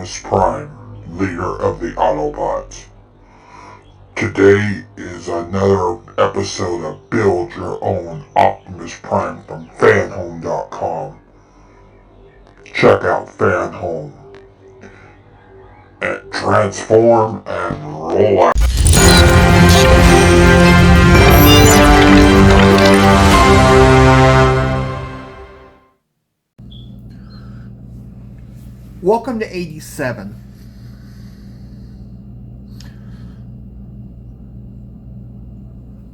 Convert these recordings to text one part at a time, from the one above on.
Optimus Prime, leader of the Autobots. Today is another episode of Build Your Own Optimus Prime from fanhome.com. Check out Fanhome and transform and roll out. Welcome to 87.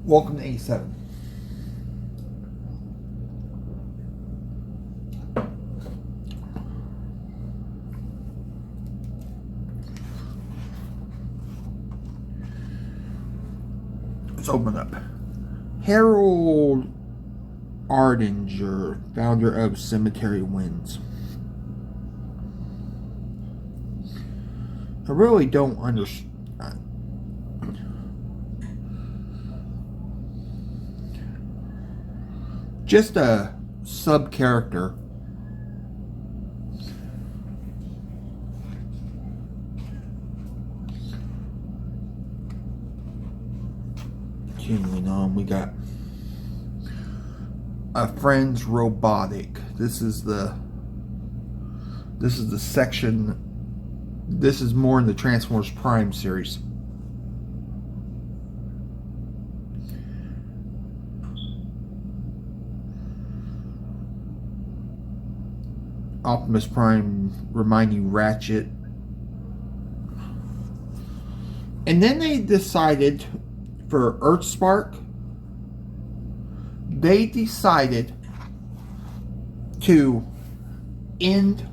Welcome to 87. Let's open up. Harold Ardinger, founder of Cemetery Winds. I really don't understand. Just a sub character. Continuing on, we got a friend's robotic. This is the section. This is more in the Transformers Prime series. Optimus Prime reminding Ratchet. And then they decided for Earthspark, they decided to end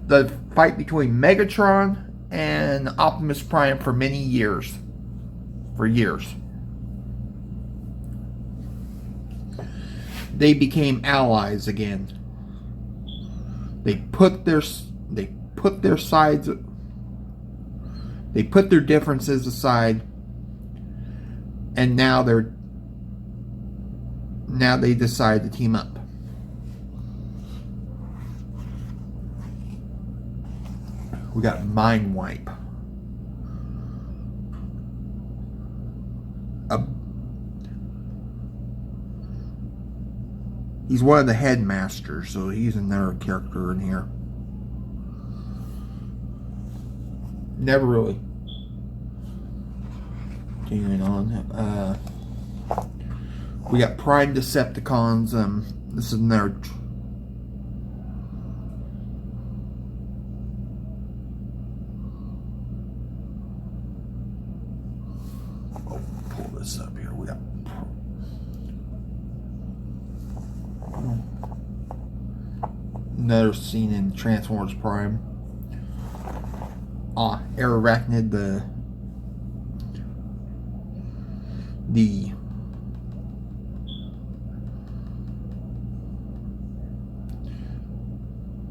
the fight between Megatron and Optimus Prime for many years. For years. They became allies again. They put their sides, they put their differences aside, and now they decide to team up. We got Mind Wipe. He's one of the headmasters, so he's another character in here. Never really. Continuing on. We got Prime Decepticons. This is another. Pull this up here. We got another scene in Transformers Prime. Arachnid,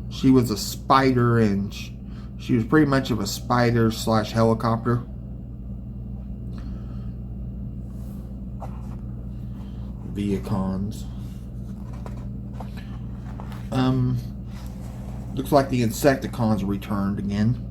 she was a spider, and she was pretty much of a spider / helicopter. Viacons. Looks like the Insecticons returned again.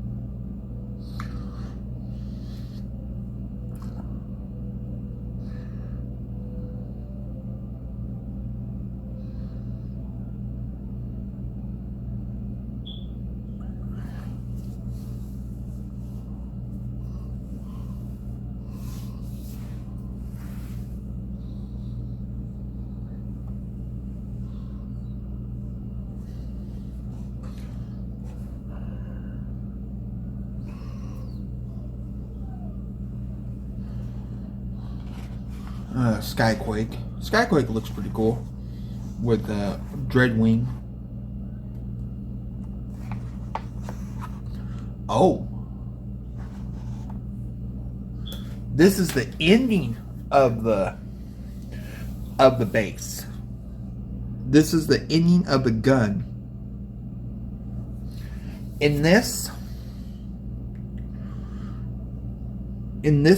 Skyquake. Skyquake looks pretty cool with Dreadwing. Oh, this is the ending of the base. This is the ending of the gun. In this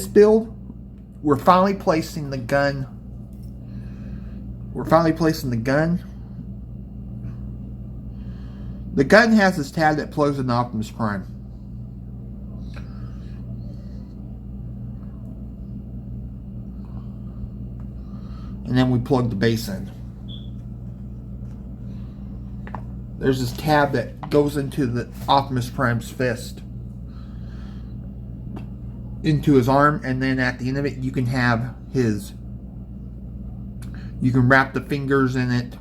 build, we're finally placing the gun. The gun has this tab that plugs into Optimus Prime. And then we plug the base in. There's this tab that goes into the Optimus Prime's fist, into his arm, and then at the end of it you can have his, you can wrap the fingers in it.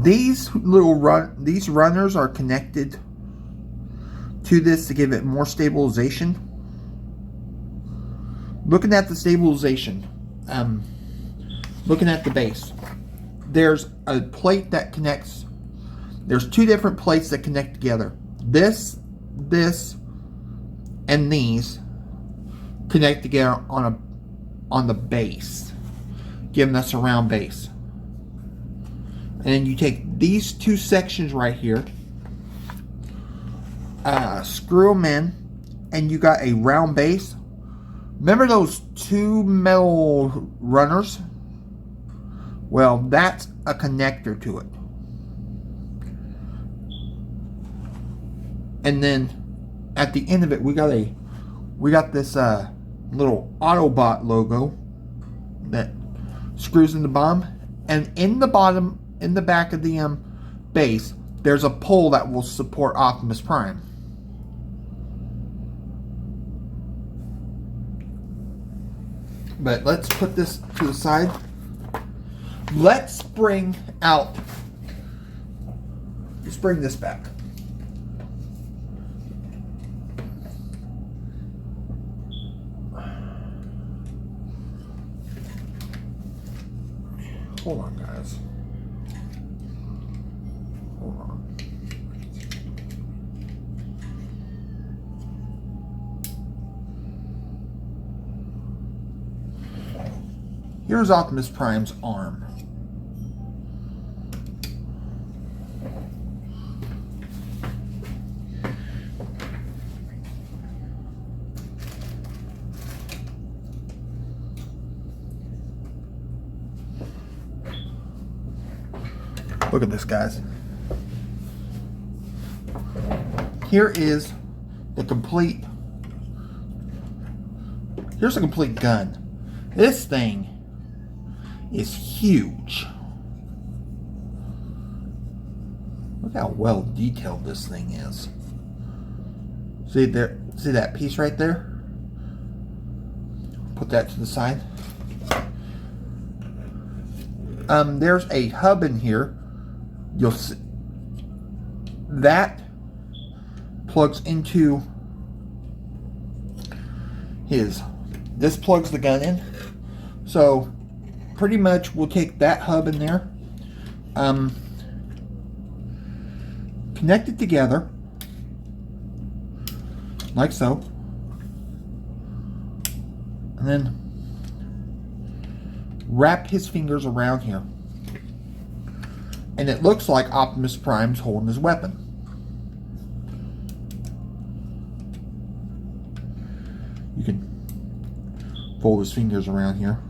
These these runners are connected to this to give it more stabilization. Looking at the stabilization, looking at the base, there's a plate that connects. There's two different plates that connect together. This, and these connect together on the base, giving us a round base. And then you take these two sections right here, screw them in, and you got a round base. Remember those two metal runners? Well, that's a connector to it. And then at the end of it, we got this little Autobot logo that screws in the bottom, and in the bottom, in the back of the base, there's a pole that will support Optimus Prime. But let's put this to the side. Let's bring this back. Hold on, guys. Hold on. Here's Optimus Prime's arm. Look at this, guys. Here is the complete. Here's a complete gun. This thing is huge. Look how well detailed this thing is. See there? See that piece right there? Put that to the side. There's a hub in here. You'll see that plugs into his. This plugs the gun in. So pretty much we'll take that hub in there, connect it together like so, and then wrap his fingers around here, and it looks like Optimus Prime's holding his weapon. You can fold his fingers around here.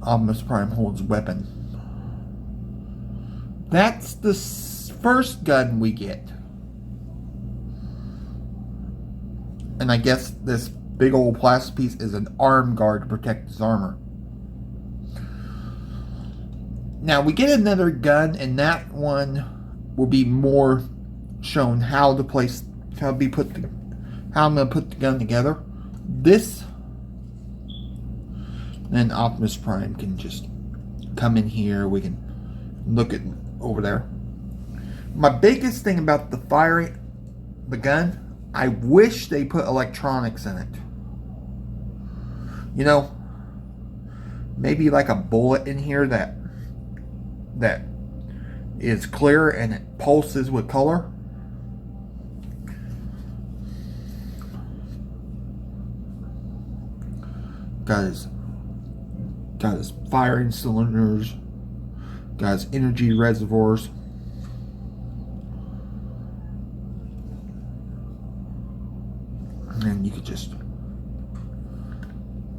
Optimus Prime holds weapon. That's the first gun we get. And I guess this big old plastic piece is an arm guard to protect his armor. Now we get another gun, and that one will be more shown how to place, how I'm going to put the gun together. This, then Optimus Prime can just come in here. We can look at over there. My biggest thing about the gun, I wish they put electronics in it. You know, maybe like a bullet in here that is clear and it pulses with color. Got his firing cylinders, got his energy reservoirs. you could just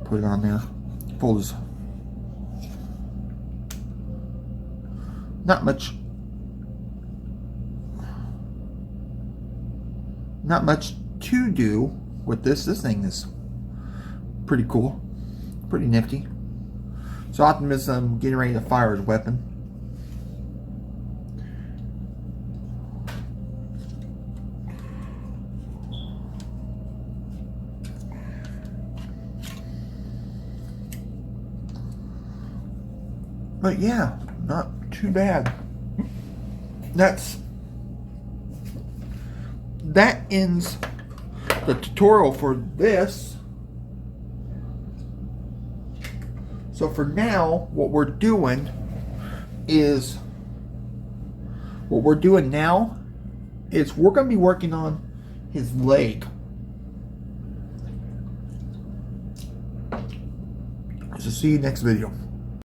put it on there. Fold his. Not much to do with this. This thing is pretty cool, pretty nifty. So Optimus getting ready to fire his weapon. But yeah, not too bad. That ends the tutorial for this. So for now, what we're doing now is we're going to be working on his leg. So see you next video.